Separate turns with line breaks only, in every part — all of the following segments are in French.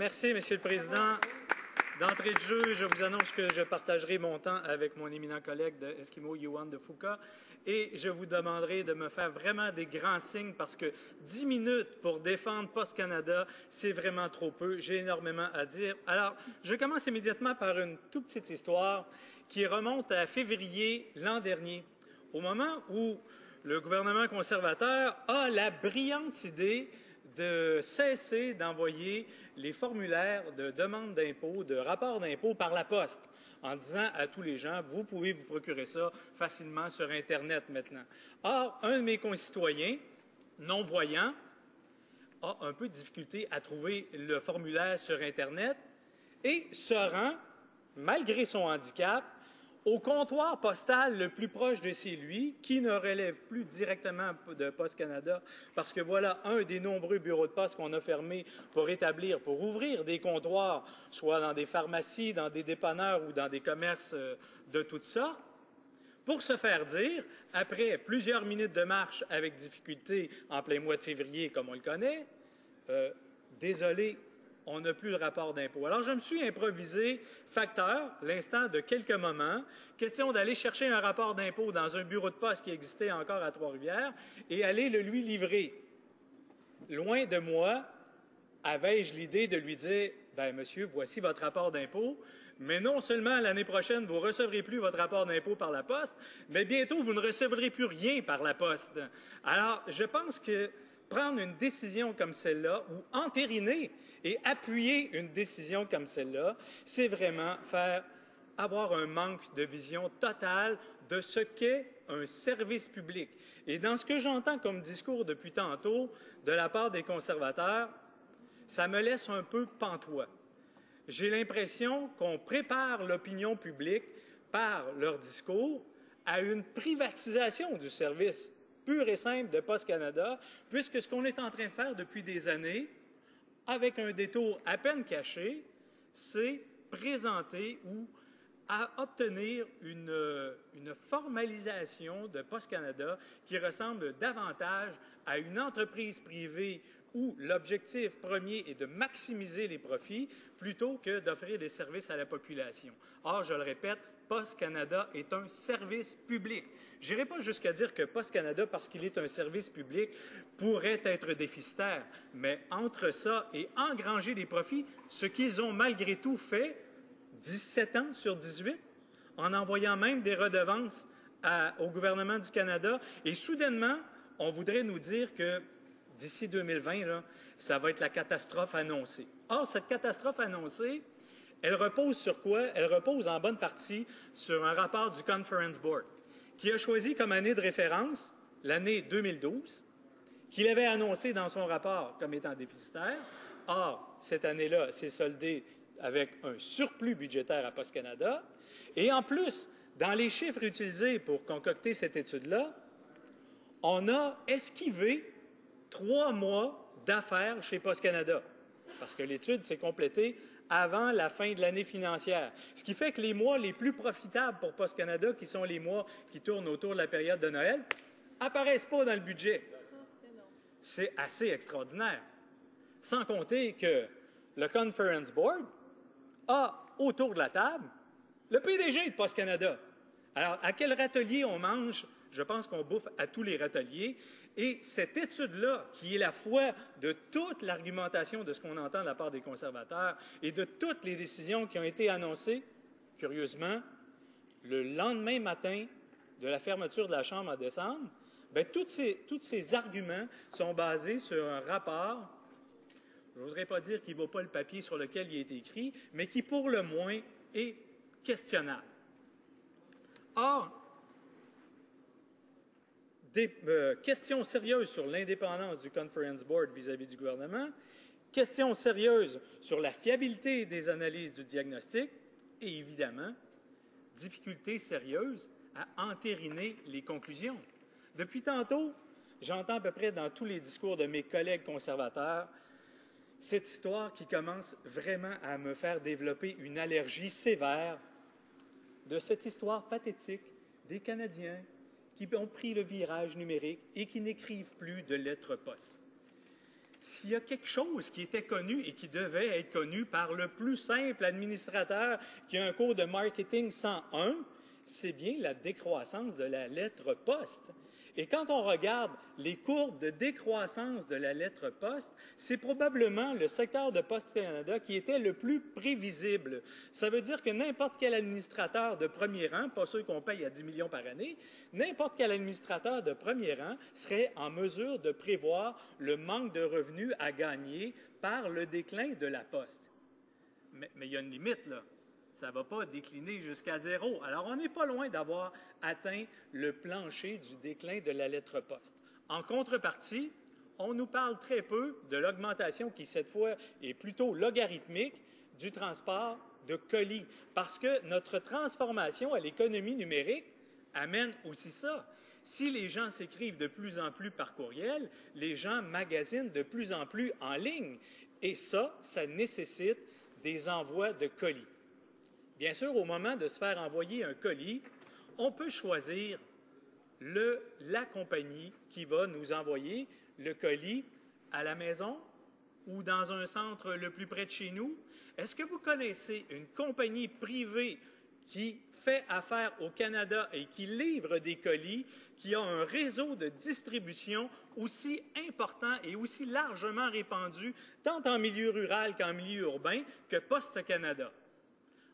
Merci, Monsieur le Président. D'entrée de jeu, je vous annonce que je partagerai mon temps avec mon éminent collègue de Esquimau, Yuan de Fuka, et je vous demanderai de me faire vraiment des grands signes parce que 10 minutes pour défendre Post Canada, c'est vraiment trop peu. J'ai énormément à dire. Alors, je commence immédiatement par une toute petite histoire qui remonte à février l'an dernier, au moment où le gouvernement conservateur a la brillante idée de cesser d'envoyer les formulaires de demande d'impôt, de rapport d'impôt par la poste, en disant à tous les gens, vous pouvez vous procurer ça facilement sur Internet maintenant. Or, un de mes concitoyens, non-voyant, a un peu de difficulté à trouver le formulaire sur Internet et se rend, malgré son handicap, au comptoir postal le plus proche de chez lui, qui ne relève plus directement de Post Canada, parce que voilà un des nombreux bureaux de poste qu'on a fermés pour ouvrir des comptoirs, soit dans des pharmacies, dans des dépanneurs ou dans des commerces de toutes sortes, pour se faire dire, après plusieurs minutes de marche avec difficulté en plein mois de février, comme on le connaît, désolé, on n'a plus de rapport d'impôt. Alors, je me suis improvisé facteur, l'instant de quelques moments, question d'aller chercher un rapport d'impôt dans un bureau de poste qui existait encore à Trois-Rivières et aller le lui livrer. Loin de moi, avais-je l'idée de lui dire « Bien, monsieur, voici votre rapport d'impôt, mais non seulement l'année prochaine, vous ne recevrez plus votre rapport d'impôt par la poste, mais bientôt, vous ne recevrez plus rien par la poste. » Alors, je pense que prendre une décision comme celle-là ou entériner et appuyer une décision comme celle-là, c'est vraiment avoir un manque de vision totale de ce qu'est un service public. Et dans ce que j'entends comme discours depuis tantôt de la part des conservateurs, ça me laisse un peu pantois. J'ai l'impression qu'on prépare l'opinion publique par leur discours à une privatisation du service pur et simple de Post Canada, puisque ce qu'on est en train de faire depuis des années, avec un détour à peine caché, c'est présenter ou à obtenir une formalisation de Post Canada qui ressemble davantage à une entreprise privée où l'objectif premier est de maximiser les profits plutôt que d'offrir des services à la population. Or, je le répète, Post Canada est un service public. Je n'irai pas jusqu'à dire que Post Canada, parce qu'il est un service public, pourrait être déficitaire, mais entre ça et engranger des profits, ce qu'ils ont malgré tout fait 17 ans sur 18, en envoyant même des redevances au gouvernement du Canada, et soudainement, on voudrait nous dire que d'ici 2020, là, ça va être la catastrophe annoncée. Or, cette catastrophe annoncée, elle repose sur quoi? Elle repose en bonne partie sur un rapport du Conference Board, qui a choisi comme année de référence l'année 2012, qu'il avait annoncé dans son rapport comme étant déficitaire. Or, cette année-là s'est soldée avec un surplus budgétaire à Post Canada. Et en plus, dans les chiffres utilisés pour concocter cette étude-là, on a esquivé 3 mois d'affaires chez Post Canada, parce que l'étude s'est complétée avant la fin de l'année financière. Ce qui fait que les mois les plus profitables pour Post Canada, qui sont les mois qui tournent autour de la période de Noël, apparaissent pas dans le budget. C'est assez extraordinaire. Sans compter que le Conference Board a autour de la table le PDG de Post Canada. Alors, à quel râtelier on mange? Je pense qu'on bouffe à tous les râteliers. Et cette étude-là, qui est la foi de toute l'argumentation de ce qu'on entend de la part des conservateurs et de toutes les décisions qui ont été annoncées, curieusement, le lendemain matin de la fermeture de la Chambre en décembre, bien, tous ces arguments sont basés sur un rapport, je ne voudrais pas dire qu'il ne vaut pas le papier sur lequel il est écrit, mais qui, pour le moins, est questionnable. Or, des questions sérieuses sur l'indépendance du Conference Board vis-à-vis du gouvernement, questions sérieuses sur la fiabilité des analyses du diagnostic et, évidemment, difficultés sérieuses à entériner les conclusions. Depuis tantôt, j'entends à peu près dans tous les discours de mes collègues conservateurs cette histoire qui commence vraiment à me faire développer une allergie sévère de cette histoire pathétique des Canadiens qui ont pris le virage numérique et qui n'écrivent plus de lettres poste. S'il y a quelque chose qui était connu et qui devait être connu par le plus simple administrateur qui a un cours de marketing 101, c'est bien la décroissance de la lettre poste. Et quand on regarde les courbes de décroissance de la lettre poste, c'est probablement le secteur de Poste Canada qui était le plus prévisible. Ça veut dire que n'importe quel administrateur de premier rang, pas ceux qu'on paye à 10 millions par année, n'importe quel administrateur de premier rang serait en mesure de prévoir le manque de revenus à gagner par le déclin de la Poste. Mais il y a une limite, là. Ça ne va pas décliner jusqu'à zéro. Alors, on n'est pas loin d'avoir atteint le plancher du déclin de la lettre poste. En contrepartie, on nous parle très peu de l'augmentation qui, cette fois, est plutôt logarithmique du transport de colis, parce que notre transformation à l'économie numérique amène aussi ça. Si les gens s'écrivent de plus en plus par courriel, les gens magasinent de plus en plus en ligne. Et ça nécessite des envois de colis. Bien sûr, au moment de se faire envoyer un colis, on peut choisir la compagnie qui va nous envoyer le colis à la maison ou dans un centre le plus près de chez nous. Est-ce que vous connaissez une compagnie privée qui fait affaire au Canada et qui livre des colis, qui a un réseau de distribution aussi important et aussi largement répandu, tant en milieu rural qu'en milieu urbain, que Poste Canada?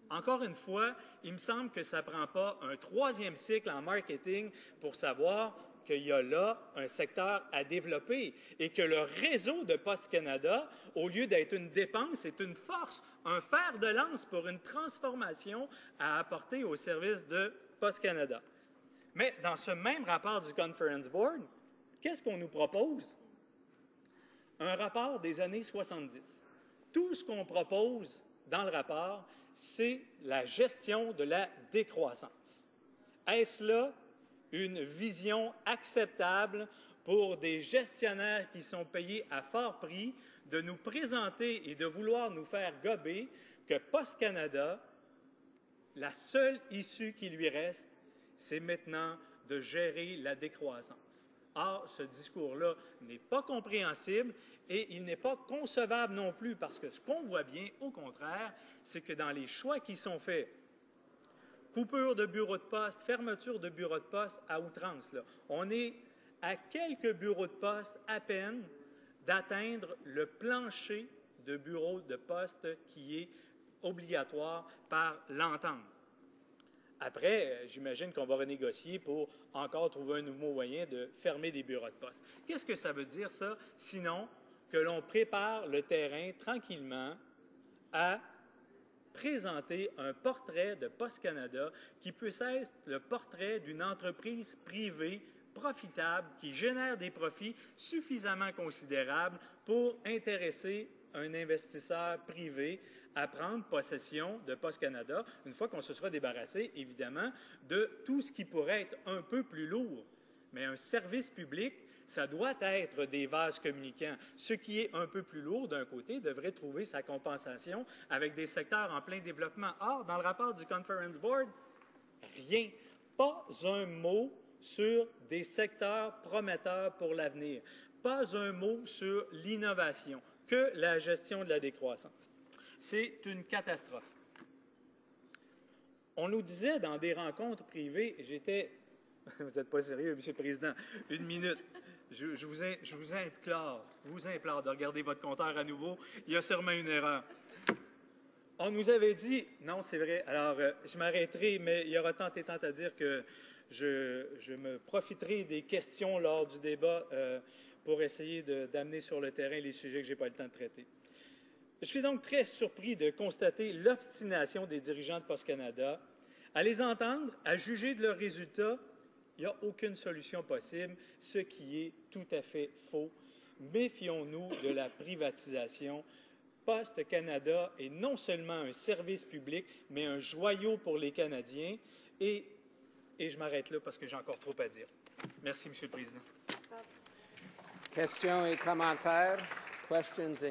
Encore une fois, il me semble que ça ne prend pas un troisième cycle en marketing pour savoir qu'il y a là un secteur à développer et que le réseau de Poste Canada, au lieu d'être une dépense, est une force, un fer de lance pour une transformation à apporter au service de Poste Canada. Mais dans ce même rapport du Conference Board, qu'est-ce qu'on nous propose? Un rapport des années 70. Tout ce qu'on propose dans le rapport, c'est la gestion de la décroissance. Est-ce là une vision acceptable pour des gestionnaires qui sont payés à fort prix de nous présenter et de vouloir nous faire gober que Poste Canada, la seule issue qui lui reste, c'est maintenant de gérer la décroissance? Or, ce discours-là n'est pas compréhensible et il n'est pas concevable non plus parce que ce qu'on voit bien, au contraire, c'est que dans les choix qui sont faits, coupure de bureaux de poste, fermeture de bureaux de poste à outrance, là, on est à quelques bureaux de poste à peine d'atteindre le plancher de bureaux de poste qui est obligatoire par l'entente. Après, j'imagine qu'on va renégocier pour encore trouver un nouveau moyen de fermer des bureaux de poste. Qu'est-ce que ça veut dire, ça, sinon que l'on prépare le terrain tranquillement à présenter un portrait de Poste Canada qui puisse être le portrait d'une entreprise privée profitable qui génère des profits suffisamment considérables pour intéresser un investisseur privé à prendre possession de Poste Canada, une fois qu'on se sera débarrassé, évidemment, de tout ce qui pourrait être un peu plus lourd. Mais un service public, ça doit être des vases communicants. Ce qui est un peu plus lourd, d'un côté, devrait trouver sa compensation avec des secteurs en plein développement. Or, dans le rapport du Conference Board, rien, pas un mot sur des secteurs prometteurs pour l'avenir, pas un mot sur l'innovation, que la gestion de la décroissance. C'est une catastrophe. On nous disait dans des rencontres privées, vous n'êtes pas sérieux, M. le Président, une minute. Je vous implore de regarder votre compteur à nouveau. Il y a sûrement une erreur. On nous avait dit, non, c'est vrai, alors je m'arrêterai, mais il y aura tant et tant à dire que je me profiterai des questions lors du débat pour essayer d'amener sur le terrain les sujets que je n'ai pas le temps de traiter. Je suis donc très surpris de constater l'obstination des dirigeants de Poste Canada. À les entendre, à juger de leurs résultats, il n'y a aucune solution possible, ce qui est tout à fait faux. Méfions-nous de la privatisation. Poste Canada est non seulement un service public, mais un joyau pour les Canadiens. Et je m'arrête là parce que j'ai encore trop à dire. Merci, M. le Président.
Questions et commentaires? Questions